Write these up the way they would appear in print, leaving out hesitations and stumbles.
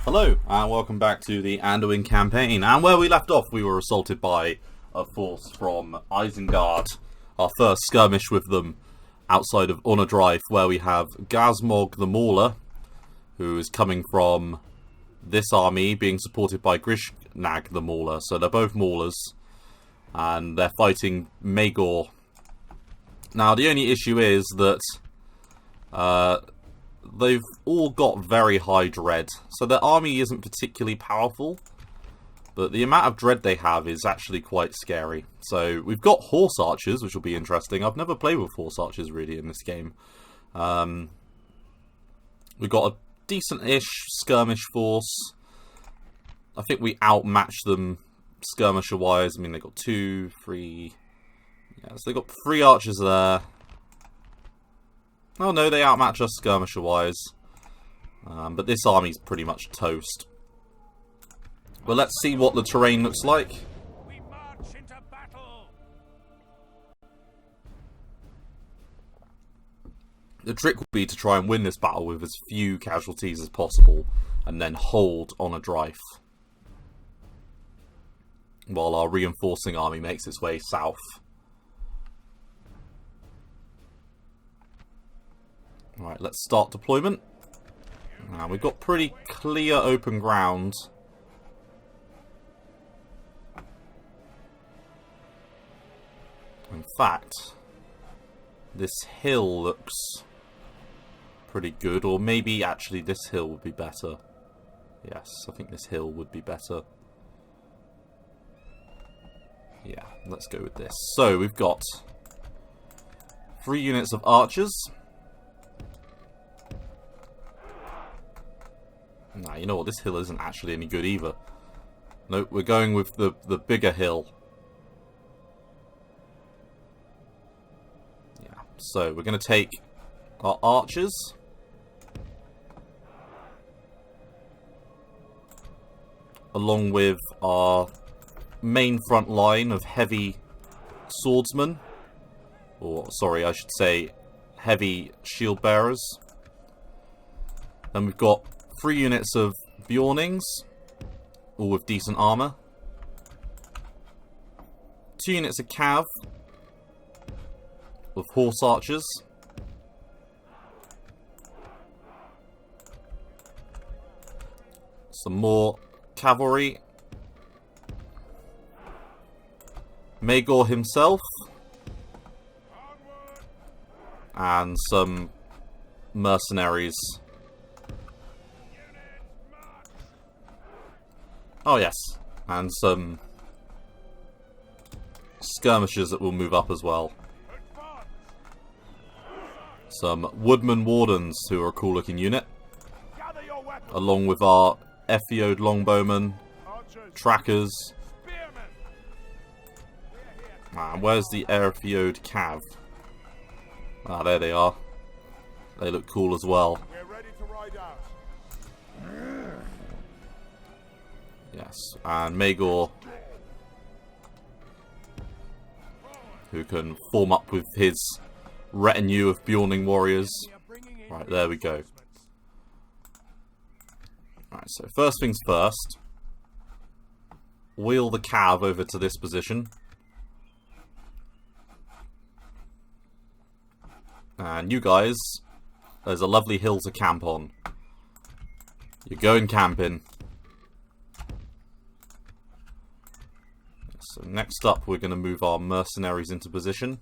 Hello, and welcome back to the Anduin campaign. And where we left off, we were assaulted by a force from Isengard. Our first skirmish with them outside of Drive, where we have Gazmog the Mauler, who is coming from this army, being supported by Grishnag the Mauler. So they're both Maulers, and they're fighting Magor. Now, the only issue is that they've all got very high dread, so their army isn't particularly powerful, but the amount of dread they have is actually quite scary. So we've got horse archers, which will be interesting. I've never played with horse archers really in this game. We've got a decent-ish skirmish force. I think we outmatched them skirmisher-wise. I mean, they got 2, 3... Yeah, so they got 3 archers there. Oh no, they outmatch us skirmisher-wise. But this army's pretty much toast. Well, let's see what the terrain looks like. We march into battle. The trick will be to try and win this battle with as few casualties as possible, and then hold on a drive, while our reinforcing army makes its way south. Right, let's start deployment. Now, we've got pretty clear open ground. In fact, this hill looks pretty good, or maybe actually this hill would be better. Yes, I think this hill would be better. Yeah, let's go with this. So, we've got 3 units of archers. Nah, you know what? This hill isn't actually any good either. Nope, we're going with the bigger hill. Yeah, so we're going to take our archers. Along with our main front line of heavy swordsmen. Or, sorry, I should say heavy shield bearers. Then we've got 3 units of Bjornings, all with decent armor. 2 units of Cav, with horse archers. Some more cavalry. Magor himself. And some mercenaries. Oh yes, and some skirmishers that will move up as well. Some woodman wardens, who are a cool looking unit. Along with our Epheod longbowmen, trackers. And where's the Epheod cav? Ah, there they are. They look cool as well. Yes, and Magor, who can form up with his retinue of Bjorning warriors. Right, there we go. Right, so first things first. Wheel the cav over to this position. And you guys, there's a lovely hill to camp on. You're going camping. So next up, we're going to move our mercenaries into position.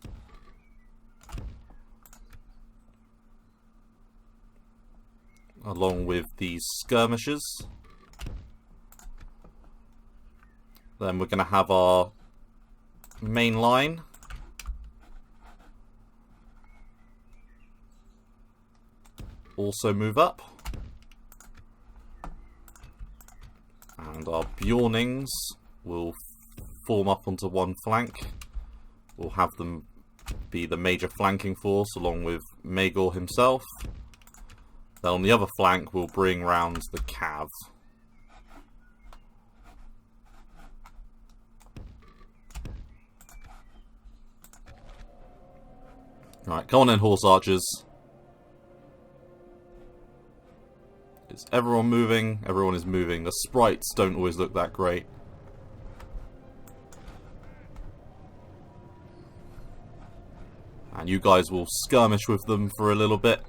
Along with these skirmishers. Then we're going to have our main line. Also move up. And our Bjornings will form up onto one flank. We'll have them be the major flanking force along with Magor himself. Then on the other flank we'll bring round the cav. Right, come on in, horse archers. Is everyone moving? Everyone is moving. The sprites don't always look that great. And you guys will skirmish with them for a little bit.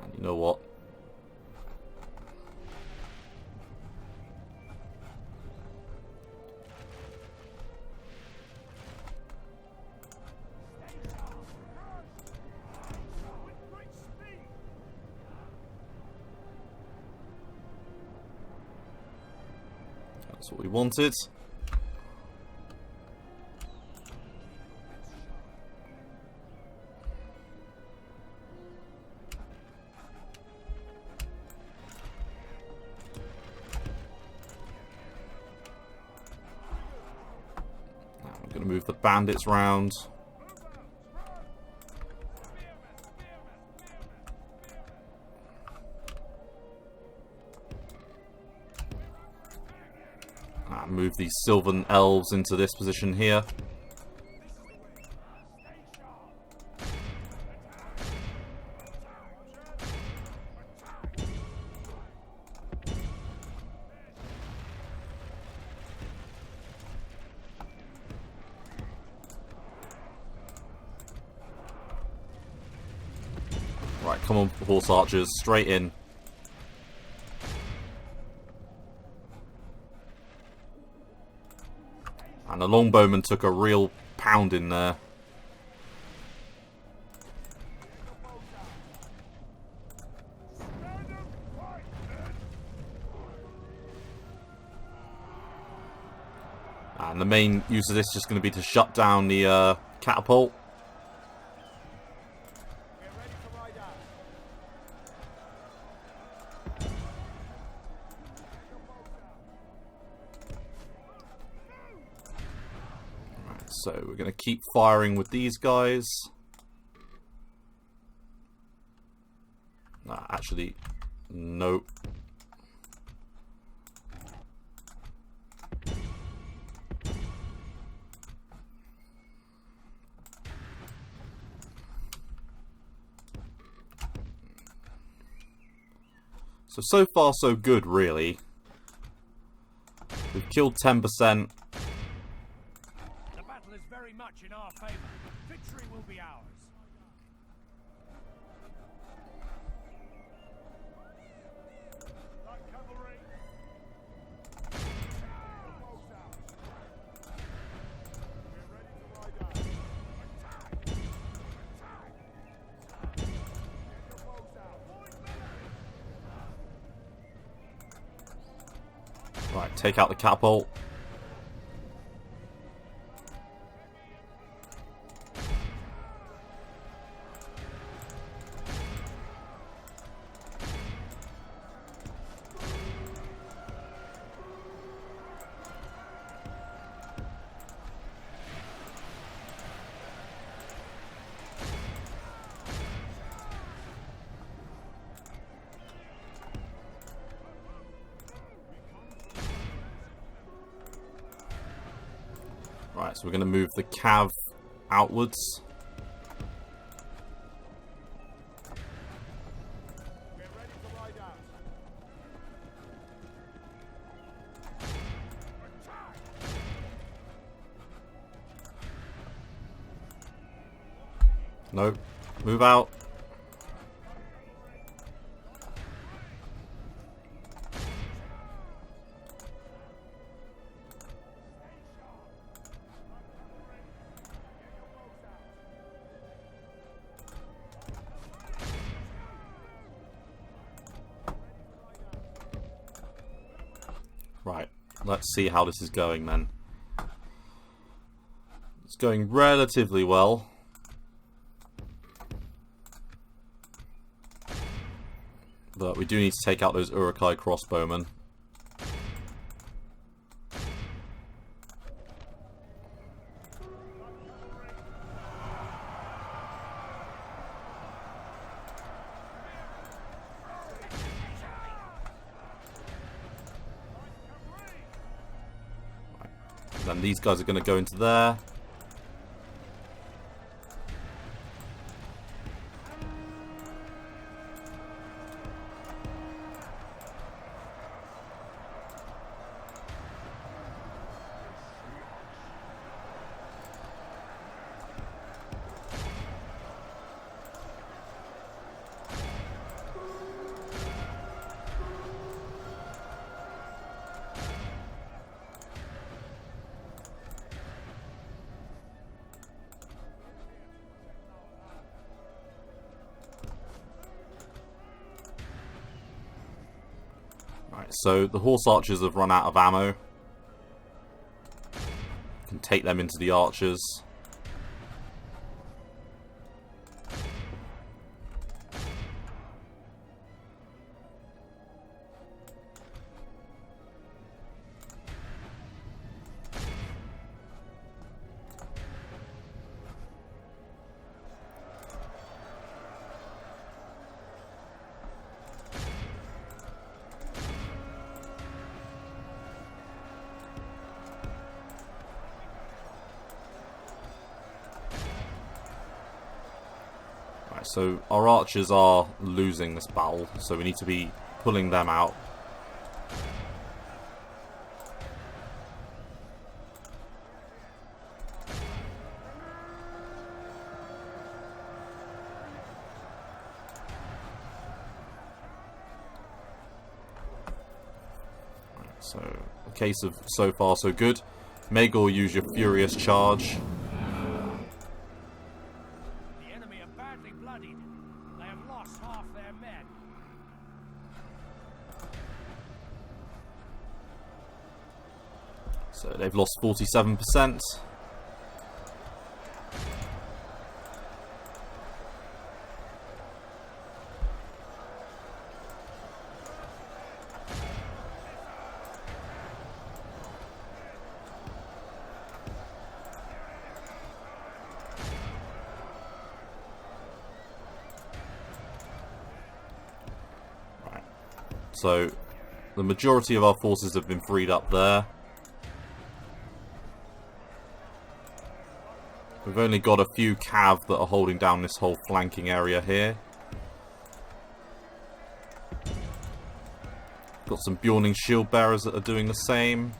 And you know what? That's what we wanted. Now we're going to move the bandits round. Move these Sylvan Elves into this position here. Right, come on, horse archers, straight in. And the longbowman took a real pounding there. And the main use of this is just going to be to shut down the catapult. So we're going to keep firing with these guys. Actually, nope. So far so good, really. We've killed 10%. Very much in our favor. Victory will be ours. Light cavalry. We're ready to ride out. Attack! Attack! Get your bows out. Right, take out the catapult. Right, so we're going to move the cav outwards. We're ready to ride out. No, move out. Right, let's see how this is going then. It's going relatively well. But we do need to take out those Uruk-hai crossbowmen. Then these guys are going to go into there. Right, so the horse archers have run out of ammo. Can take them into the archers. So our archers are losing this battle, so we need to be pulling them out. So, a case of so far so good. Magor, use your furious charge. So they've lost 47%. Right. So the majority of our forces have been freed up there. We've only got a few cav that are holding down this whole flanking area here. Got some Bjorning shield bearers that are doing the same.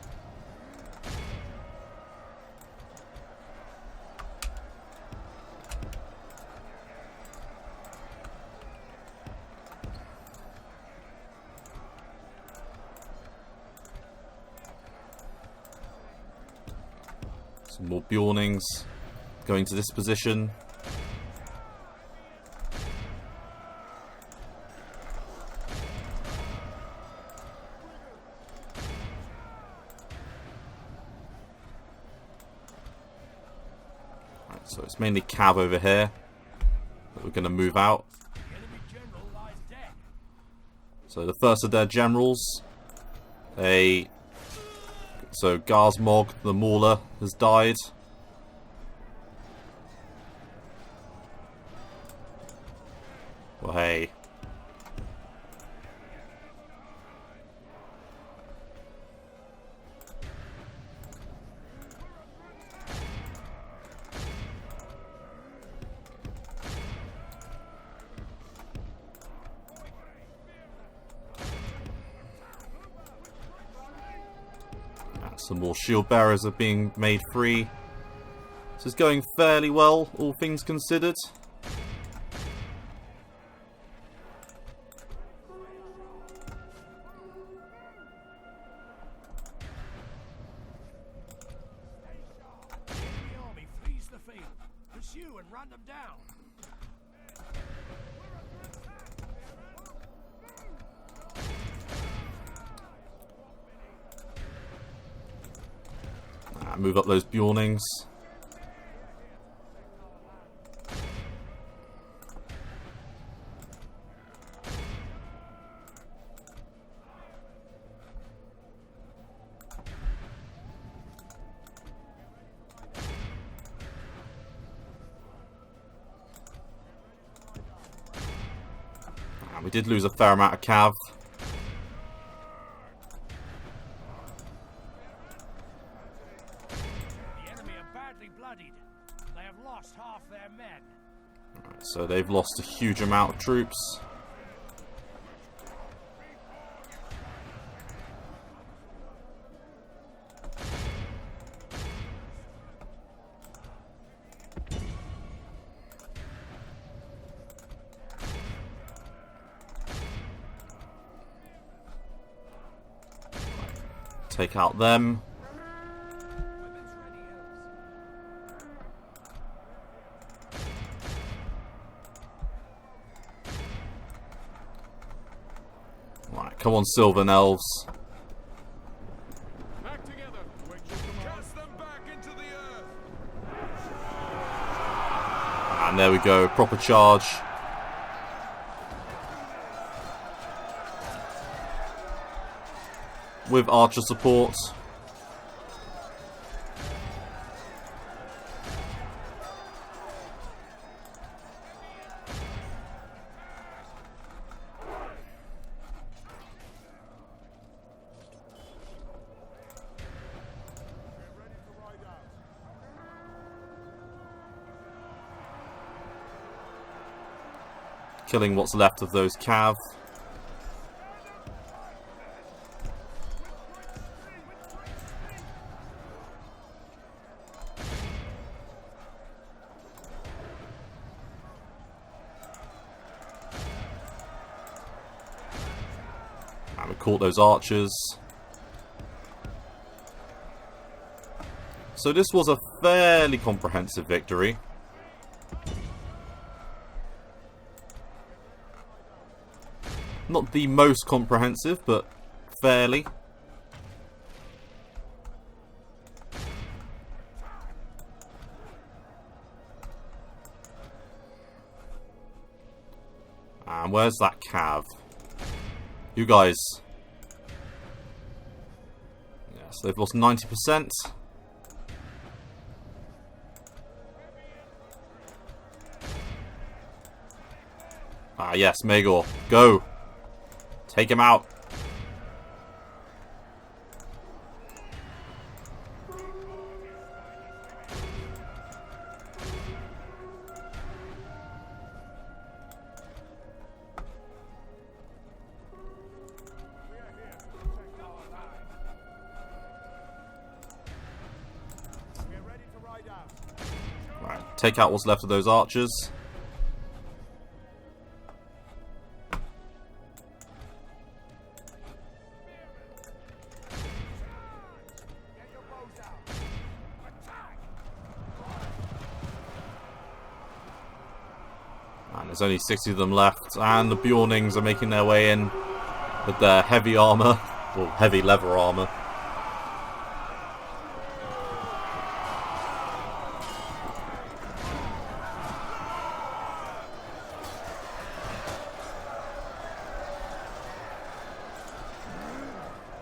Some more Bjornings going to this position. Right, so it's mainly cav over here that we're going to move out. So the first of their generals, so Garsmog, the Mauler, has died. Well, hey. Some more shield bearers are being made free. This is going fairly well, all things considered. Move up those Bjornings. We did lose a fair amount of cav. So they've lost a huge amount of troops. Take out them. Right, come on, Sylvan Elves. Back together. Wait your command. Cast them back into the earth. And there we go, proper charge. With archer support. Killing what's left of those cav. And we caught those archers. So this was a fairly comprehensive victory. Not the most comprehensive, but fairly. And where's that cav? You guys. Yes, they've lost 90%. Ah, yes, Magor. Go! Take him out. Right, take out what's left of those archers. And there's only 60 of them left, and the Bjornings are making their way in with their heavy armor, or heavy leather armor.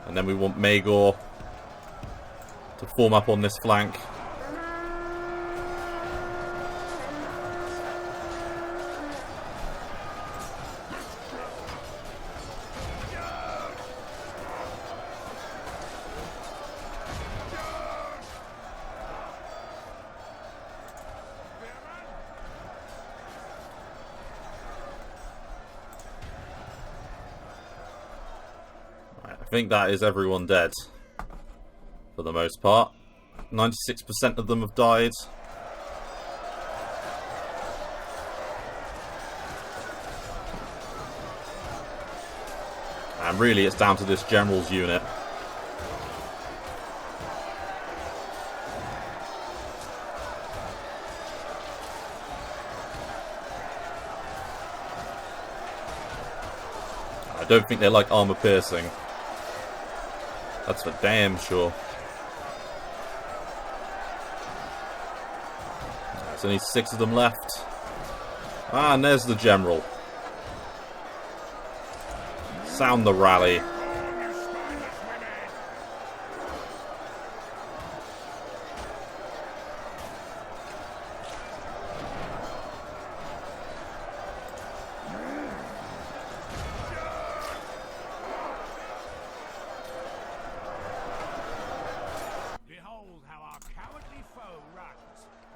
And then we want Magor to form up on this flank. I think that is everyone dead, for the most part. 96% of them have died. And really it's down to this general's unit. I don't think they like armor piercing. That's for damn sure. There's only 6 of them left. Ah, and there's the general. Sound the rally.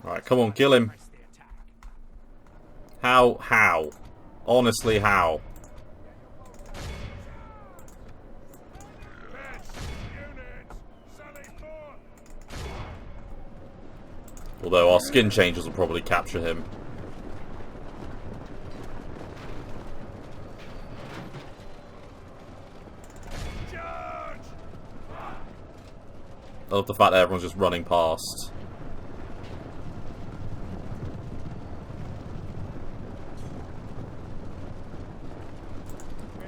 Alright, come on, kill him. How? How? Honestly, how? Although our skin changes will probably capture him. I love the fact that everyone's just running past.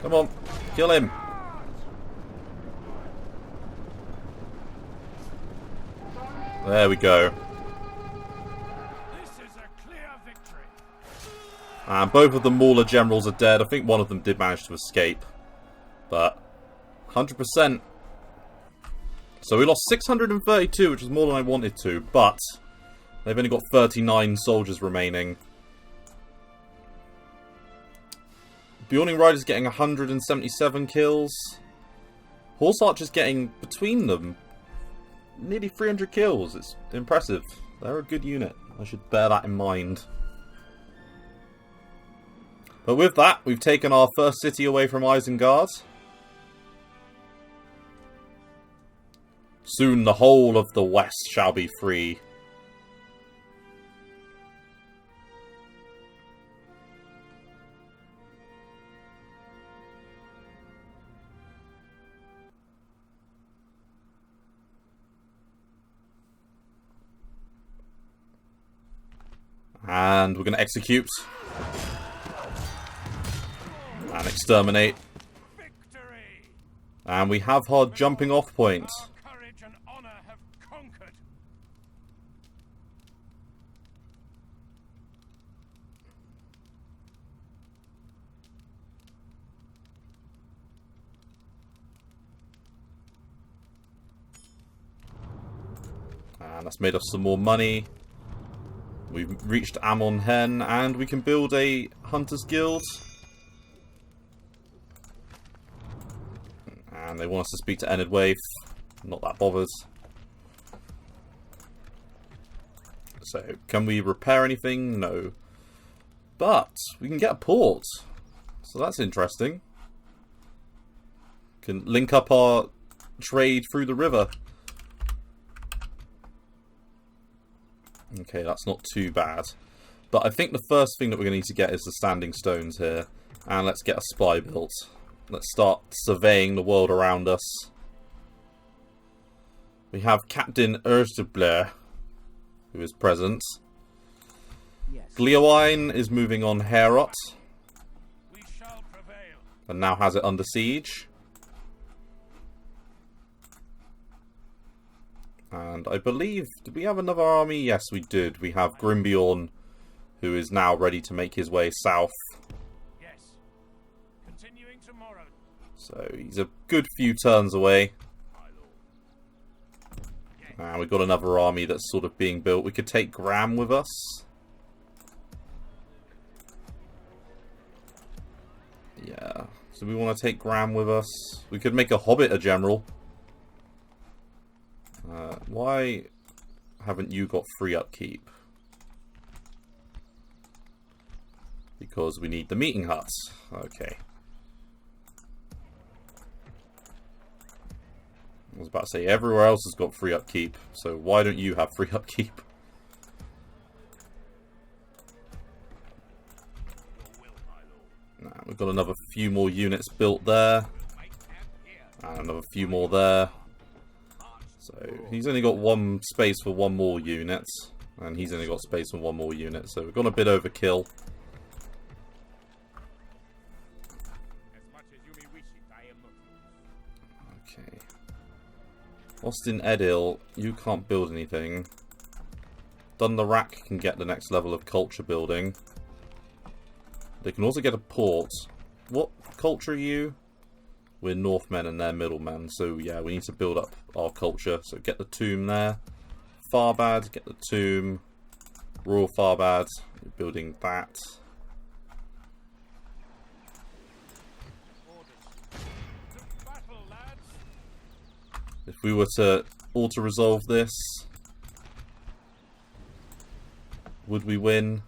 Come on, kill him. There we go. This is a clear victory. And both of the Mauler generals are dead. I think one of them did manage to escape. But 100%. So we lost 632, which is more than I wanted to. But they've only got 39 soldiers remaining. Bjorning Rider's getting 177 kills. Horse Archer's getting, between them, nearly 300 kills. It's impressive. They're a good unit. I should bear that in mind. But with that, we've taken our first city away from Isengard. Soon the whole of the west shall be free. And we're going to execute. And exterminate. Victory! And we have our jumping off point. Our courage and honor have conquered. And that's made us some more money. We've reached Amon Hen, and we can build a Hunters Guild. And they want us to speak to Enid Waif. Not that bothered. So, can we repair anything? No. But, we can get a port. So that's interesting. Can link up our trade through the river. Okay, that's not too bad. But I think the first thing that we're going to need to get is the standing stones here. And let's get a spy built. Let's start surveying the world around us. We have Captain Erstebler, who is present. Yes. Gleowine is moving on Herot, We shall prevail. and now has it under siege. And I believe, did we have another army? Yes, we did. We have Grimbeorn, who is now ready to make his way south. Yes. Continuing tomorrow. So he's a good few turns away. And we've got another army that's sort of being built. We could take Graham with us. Yeah. So we want to take Graham with us. We could make a Hobbit a general. Why haven't you got free upkeep? Because we need the meeting huts. Okay. I was about to say, everywhere else has got free upkeep, so why don't you have free upkeep? Nah, we've got another few more units built there. And another few more there. So, he's only got one space for one more unit. And he's only got space for one more unit, so we've gone a bit overkill. As much as you may wish it, I am not. Okay. Austin Edil, you can't build anything. Dundarak can get the next level of culture building. They can also get a port. What culture are you? We're Northmen and they're middlemen, so yeah, we need to build up our culture. So get the tomb there. Farbad, get the tomb. Royal Farbad, we're building that. To battle, lads. If we were to auto-resolve this, would we win?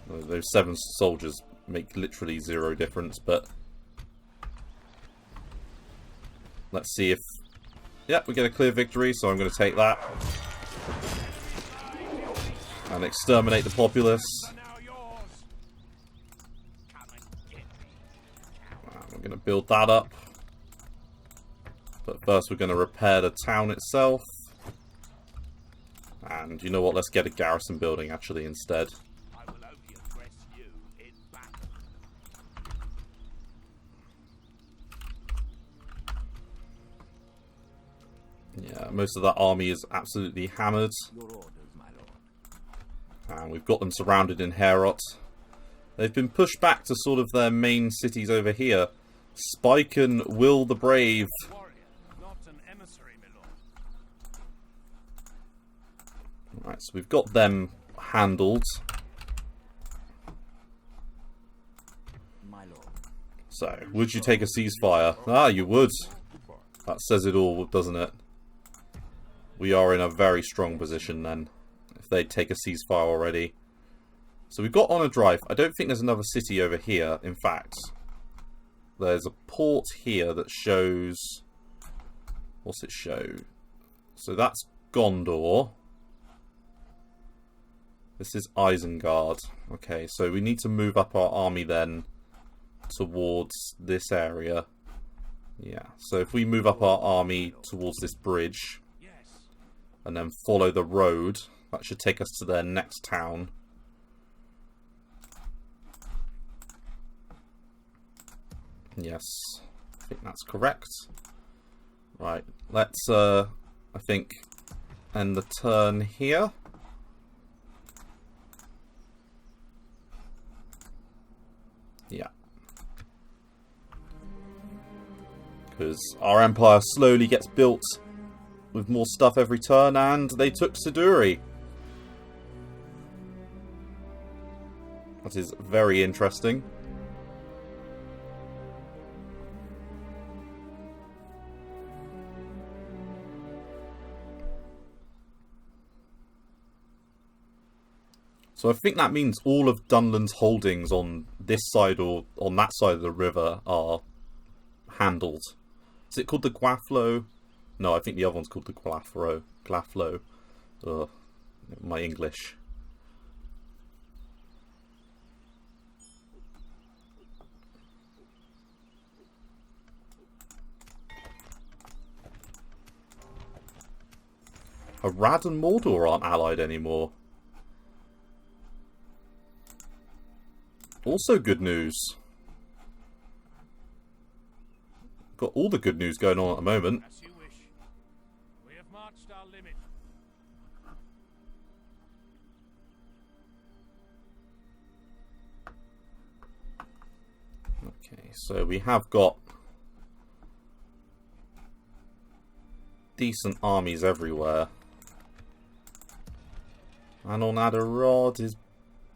Those 7 soldiers make literally 0 difference, but let's see if... Yeah, we get a clear victory, so I'm going to take that. And exterminate the populace. Are now yours. Come and get me. And we're going to build that up. But first we're going to repair the town itself. And you know what, let's get a garrison building actually instead. I will only address you in battle. Yeah, most of that army is absolutely hammered. Your orders, my lord. And we've got them surrounded in Heorot. They've been pushed back to sort of their main cities over here. Spike and Will the Brave. Warrior, not an emissary, my lord. Right, so we've got them handled. My lord. So, would you take a ceasefire? Ah, you would. That says it all, doesn't it? We are in a very strong position then, if they take a ceasefire already. So we've got Honor Drive. I don't think there's another city over here. In fact, there's a port here that shows... What's it show? So that's Gondor. This is Isengard. Okay, so we need to move up our army then towards this area. Yeah, so if we move up our army towards this bridge and then follow the road, that should take us to their next town. Yes, I think that's correct. Right, let's, I think, end the turn here. Yeah. Because our empire slowly gets built with more stuff every turn, and they took Siduri. That is very interesting. So I think that means all of Dunland's holdings on this side or on that side of the river are handled. Is it called the Gwaflo? No, I think the other one's called the Glafro. Glaflo. Ugh, my English. Arad and Mordor aren't allied anymore. Also good news. Got all the good news going on at the moment. As you wish. We have marched our limit. Okay, so we have got decent armies everywhere. And on Adarod is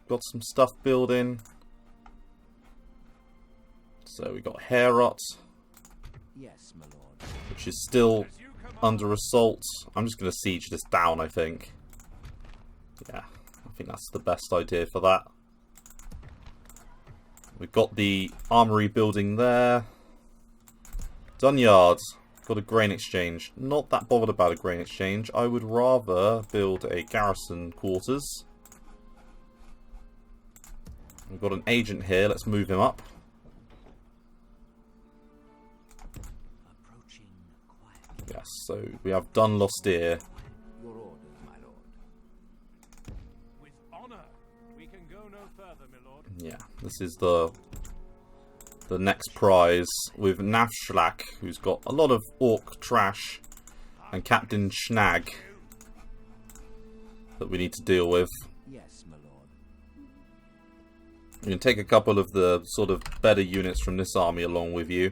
got some stuff building. So we got Heorot, Yes, my lord. which is still under assault. I'm just going to siege this down, I think. Yeah, I think that's the best idea for that. We've got the armory building there. Dunyard, got a grain exchange. Not that bothered about a grain exchange. I would rather build a garrison quarters. We've got an agent here, let's move him up. Approaching quietly. Yes, so we have Dunlostir. Your orders, my lord. With honor. We can go no further, my lord. Yeah, this is the next prize with Nafshlak, who's got a lot of orc trash, and Captain Schnag that we need to deal with. Yes, my lord. You can take a couple of the sort of better units from this army along with you.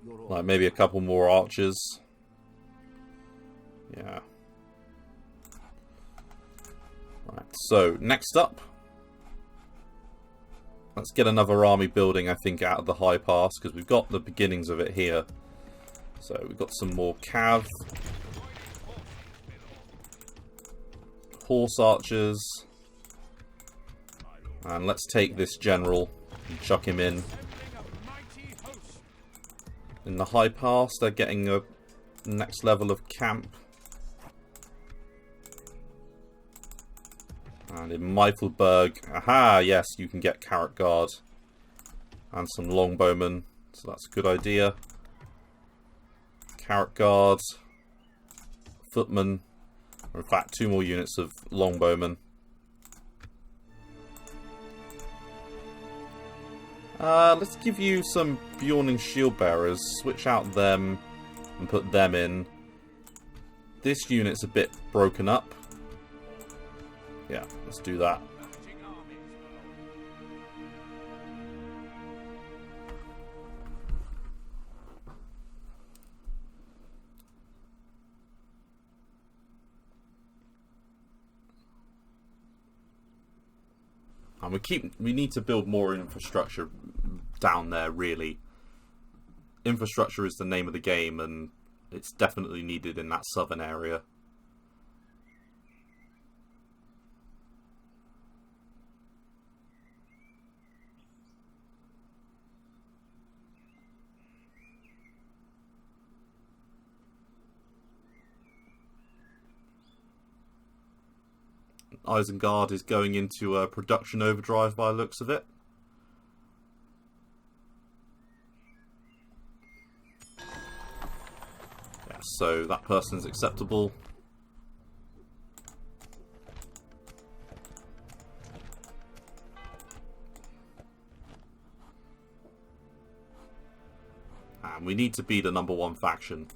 Your orders. Like maybe a couple more archers. Yeah. Right, so next up, let's get another army building, I think, out of the high pass, because we've got the beginnings of it here. So we've got some more cav. Horse archers. And let's take this general and chuck him in. In the high pass, they're getting a next level of camp. And in Meifelberg, aha, yes, you can get Carrot Guard and some longbowmen, so that's a good idea. Carrot Guard, footmen, or in fact 2 more units of longbowmen. Let's give you some Bjorning Shield Bearers. Switch out them and put them in. This unit's a bit broken up. Yeah, let's do that. And we need to build more infrastructure down there, really. Infrastructure is the name of the game, and it's definitely needed in that southern area. Isengard is going into a production overdrive by the looks of it. Yeah, so that person's acceptable. And we need to be the #1 faction.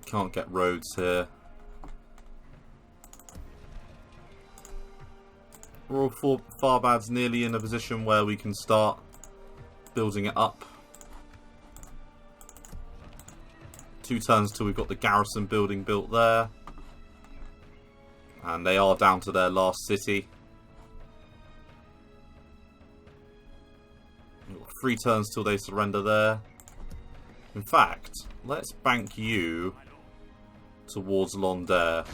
Can't get roads here. Royal Farbad's nearly in a position where we can start building it up. 2 turns till we've got the garrison building built there. And they are down to their last city. We've got 3 turns till they surrender there. In fact, let's bank you towards Londair.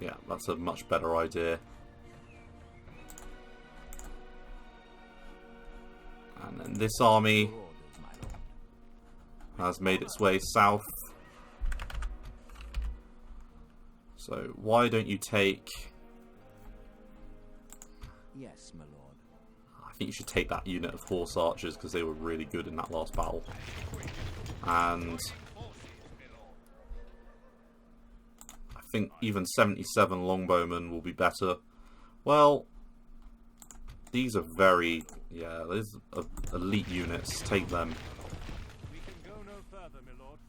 Yeah, that's a much better idea. And then this army has made its way south. So why don't you take... Yes, my lord. I think you should take that unit of horse archers because they were really good in that last battle. And I think even 77 longbowmen will be better. Well, these are very, yeah, these are elite units. Take them. We can go no further, my lord.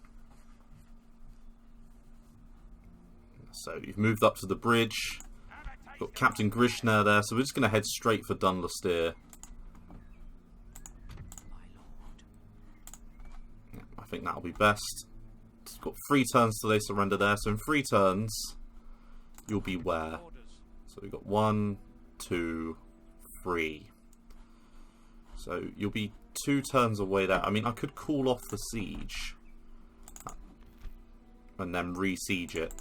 So you've moved up to the bridge. Got Captain Grishner there, so we're just going to head straight for Dunlusteer. I think that'll be best. It's got 3 turns till they surrender there, so in 3 turns you'll be where? So we've got 1, 2, 3. So you'll be 2 turns away there. I mean, I could call off the siege and then re-siege it.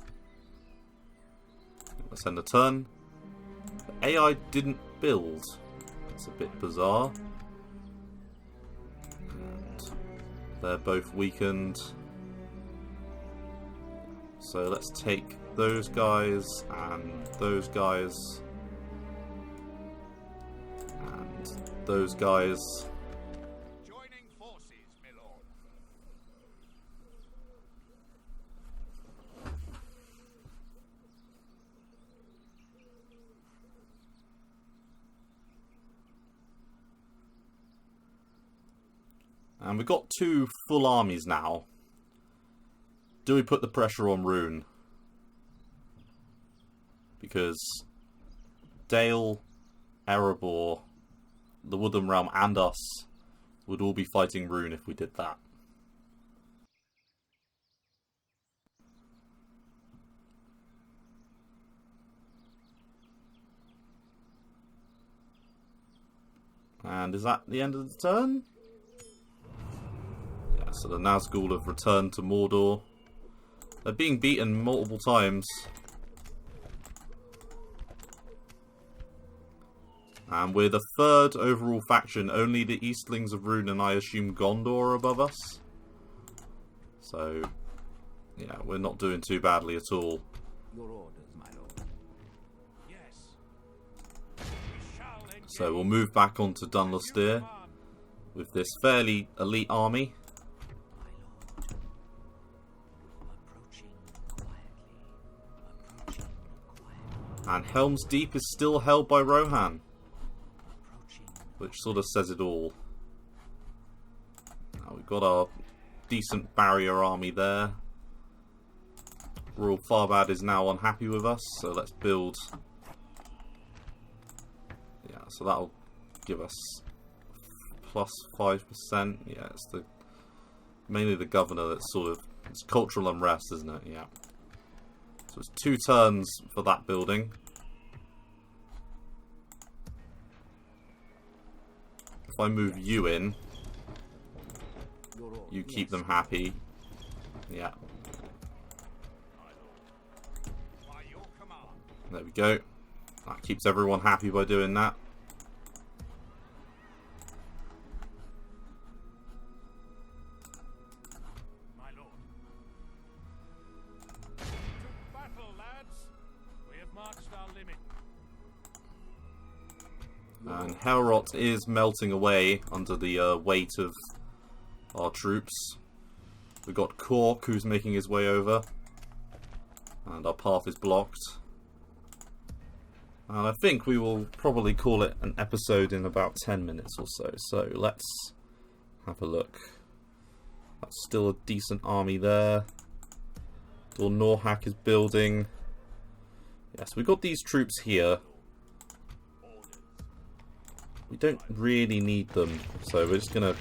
Let's end a turn. The AI didn't build. That's a bit bizarre. And they're both weakened. So let's take those guys and those guys and those guys. Joining forces, my lord. And we've got 2 full armies now. Do we put the pressure on Rune? Because Dale, Erebor, the Woodland Realm and us would all be fighting Rune if we did that. And is that the end of the turn? Yeah, so the Nazgul have returned to Mordor. They're being beaten multiple times. And we're the 3rd overall faction. Only the Eastlings of Rune and I assume Gondor are above us. So, yeah, we're not doing too badly at all. Your orders, my lord. Yes. We shall engage. So we'll move back onto Dunlusteer with this fairly elite army. My lord. And Helm's Deep is still held by Rohan, Approaching. which sort of says it all. Now we've got our decent barrier army there. Royal Farbad is now unhappy with us, so let's build. Yeah, so that'll give us plus 5%. Yeah, it's mainly the governor that's sort of, it's cultural unrest, isn't it? Yeah. So it's 2 turns for that building. If I move you in, you keep them happy. Yeah. By your command. There we go. That keeps everyone happy by doing that. My lord. To battle, lads. We have marched our limit. And Helrot is melting away under the weight of our troops. We've got Cork, who's making his way over. And our path is blocked. And I think we will probably call it an episode in about 10 minutes or so. So let's have a look. That's still a decent army there. Dor Norhak is building. Yes, we've got these troops here. We don't really need them, so we're just going to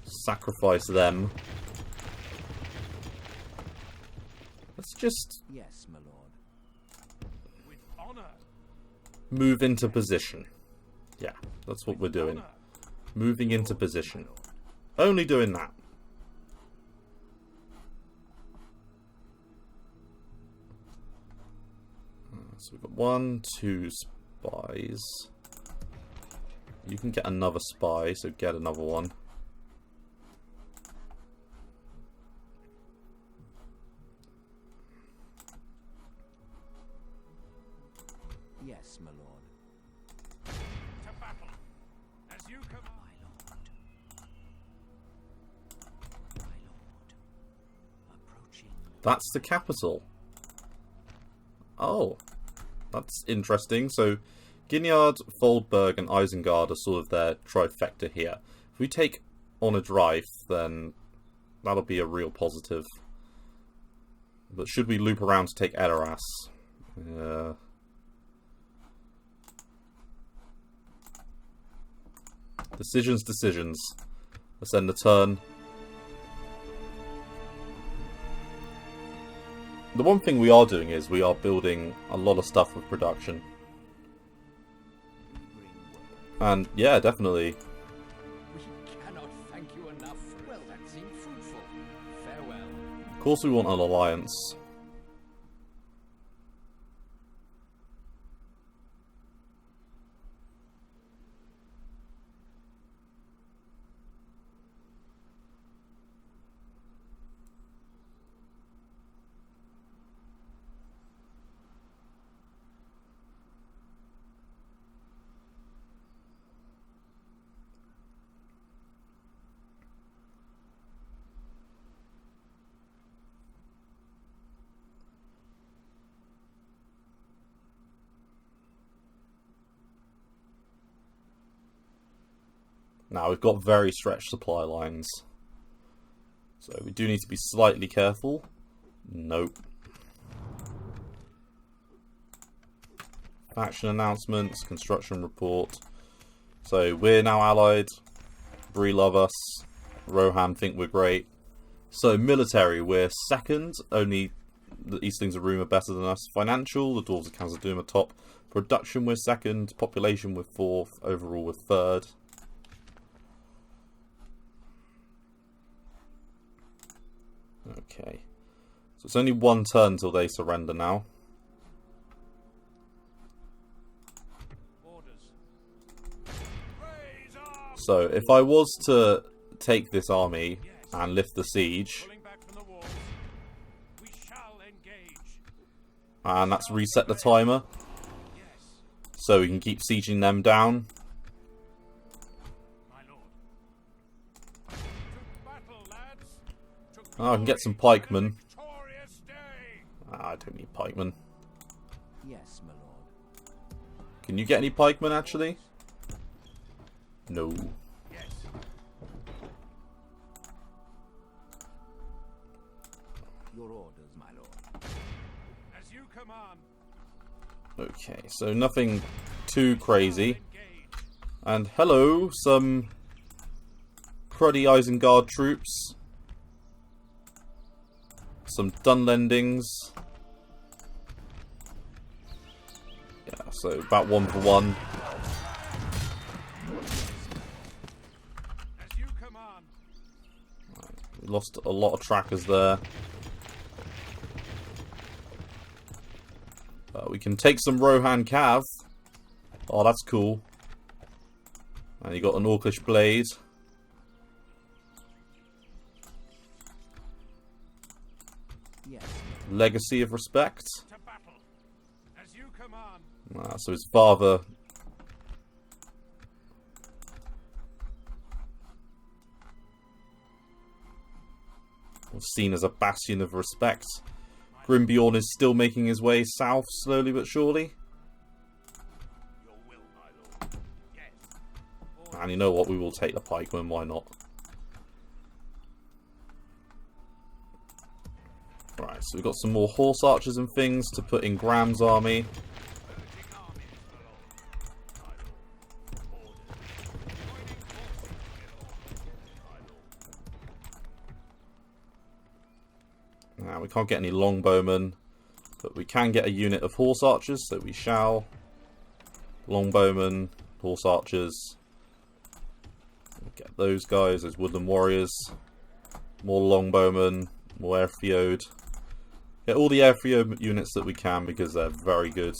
sacrifice them. Let's just Yes, my lord. With honor. move into position. Yeah, that's what we're doing. Honor. Moving into position. Only doing that. So we've got 1, 2 spies. You can get another spy, so get another one. Yes, my lord. To battle. As you command. My lord. My lord. Approaching. That's the capital. Oh, that's interesting. So, Ginyard, Foldberg, and Isengard are sort of their trifecta here. If we take Honoured Rife, then that'll be a real positive. But should we loop around to take Edoras? Decisions. Let's end the turn. The one thing we are doing is we are building a lot of stuff with production. And yeah, definitely. We cannot thank you enough. Well, that seemed fruitful. Farewell. Of course we want an alliance. Now, we've got very stretched supply lines. So we do need to be slightly careful. Nope. Faction announcements, construction report. So we're now allied. Bree love us. Rohan think we're great. So military, we're second. Only the Eastlings of Rome are better than us. Financial, the Dwarves of Khazad-dûm are top. Production, we're second. Population, we're fourth. Overall, we're third. Okay, so it's only 1 turn till they surrender now. Orders. Raise arms. So if I was to take this army and lift the siege, Pulling back from the walls. We shall engage. and that's reset the timer, Yes, so we can keep sieging them down. my lord. To battle, lads. To Oh, I can get some glory and a pikemen. victorious day. I don't need pikemen. Yes, my lord. Can you get any pikemen, actually? No. Yes. Your orders, my lord. As you command. Okay, so nothing too crazy. Engage. And hello, some cruddy Isengard troops. Some Dunlendings. Yeah, so about 1 for 1. As you command. We lost a lot of trackers there. We can take some Rohan Cav. Oh, that's cool. And you got an Orcish Blade. Yes. Legacy of Respect. To battle. As you command. So his father was seen as a bastion of respect. Grimbeorn is still making his way south, slowly but surely. Your will, my lord. Yes. And you know what? We will take the pikemen, why not? Right, so we've got some more horse archers and things to put in Graham's army. Urging armies, my lord. My lord. Orders. Joining forces, my lord. Now, we can't get any longbowmen, but we can get a unit of horse archers, so we shall. Longbowmen, horse archers. Get those guys, those woodland warriors. More longbowmen, more airfield. Get all the airfield units that we can because they're very good.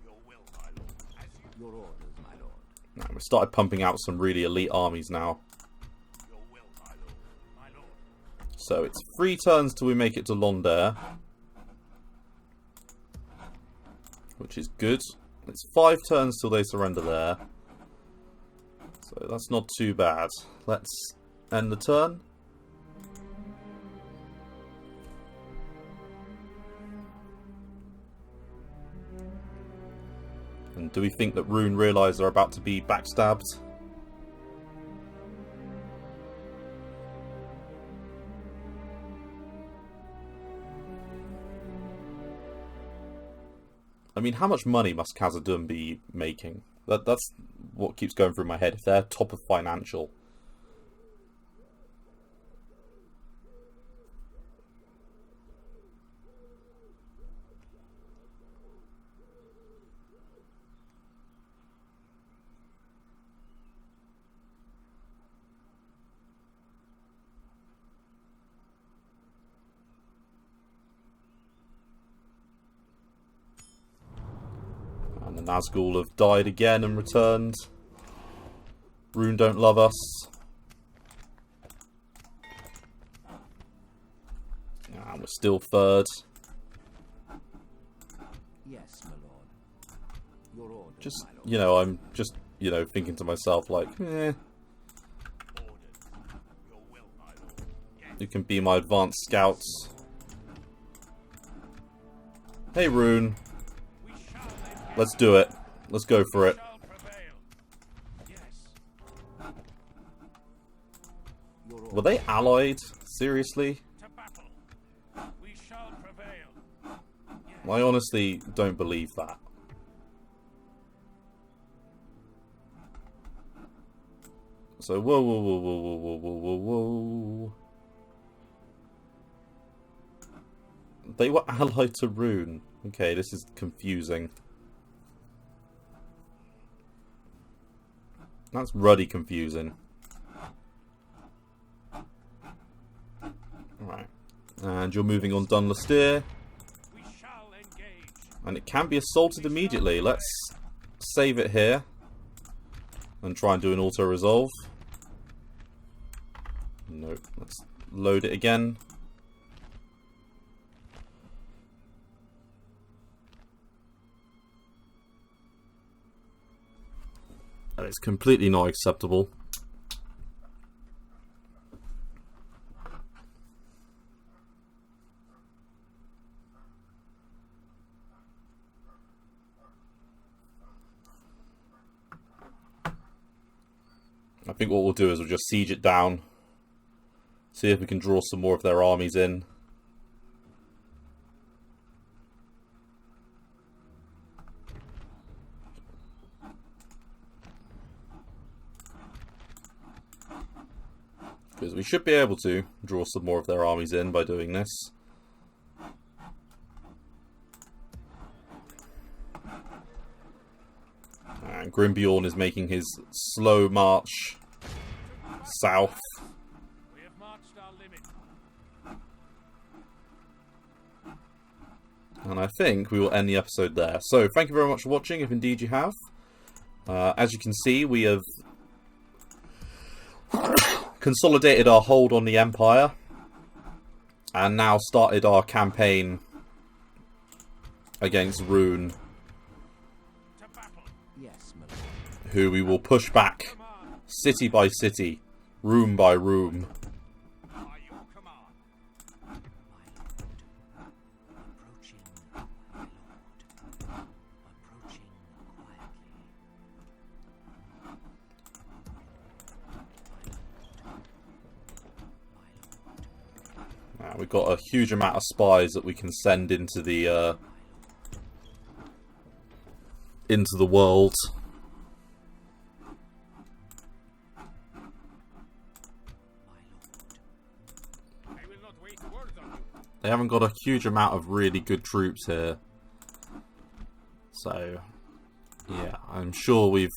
Your will, my lord. As you Your orders, my lord. Now, we started pumping out some really elite armies now. Your will, my lord. My lord. So it's 3 turns till we make it to Londair. Which is good. It's 5 turns till they surrender there. So that's not too bad. Let's end the turn. And do we think that Rune realise they're about to be backstabbed? I mean, how much money must Khazad-dûm be making? That's what keeps going through my head. If they're top of financial. And the Nazgul have died again and returned. Rune don't love us. And we're still third. Yes, my lord. Your orders, Just, my lord. you know, I'm just, you know, thinking to myself like, Orders. Your will, my lord. Yes. you can be my advanced scouts. Hey Rune, We shall engage. let's do it. Let's go for it. Shall prevail. Yes. Your Were orders. they allied? Seriously? To battle. We shall prevail. Yes. I honestly don't believe that. So, whoa, whoa, whoa, whoa, whoa, whoa, whoa, whoa, whoa. They were allied to Rune. Okay, this is confusing. That's ruddy confusing. Alright. And you're moving on Dunlestier. We shall engage. And it can be assaulted immediately. Let's save it here. And try and do an auto-resolve. Nope. Let's load it again. And it's completely not acceptable. I think what we'll do is we'll just siege it down. See if we can draw some more of their armies in. Because we should be able to draw some more of their armies in by doing this. And Grimbjorn is making his slow march south. We have marched our limit. And I think we will end the episode there. So, thank you very much for watching, if indeed you have. As you can see, we have consolidated our hold on the Empire. And now started our campaign against Rune, To battle. Yes, my lord. who we will push back Command. city by city, room by room. By your command. My lord. Approaching, my lord. Approaching quietly. We've got a huge amount of spies that we can send into the world. I will not wait words on you. They haven't got a huge amount of really good troops here. So, yeah, I'm sure we've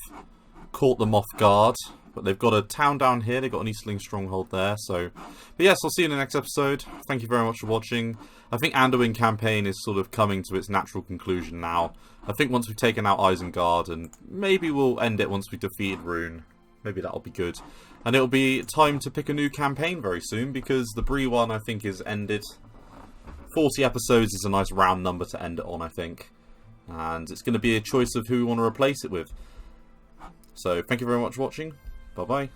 caught them off guard. But they've got a town down here. They've got an Eastling stronghold there. So, but yes, I'll see you in the next episode. Thank you very much for watching. I think Anduin campaign is sort of coming to its natural conclusion now. I think once we've taken out Isengard, and maybe we'll end it once we've defeated Rune. Maybe that'll be good. And it'll be time to pick a new campaign very soon, because the Bree one, I think, is ended. 40 episodes is a nice round number to end it on, I think. And it's going to be a choice of who we want to replace it with. So, thank you very much for watching. Bye-bye.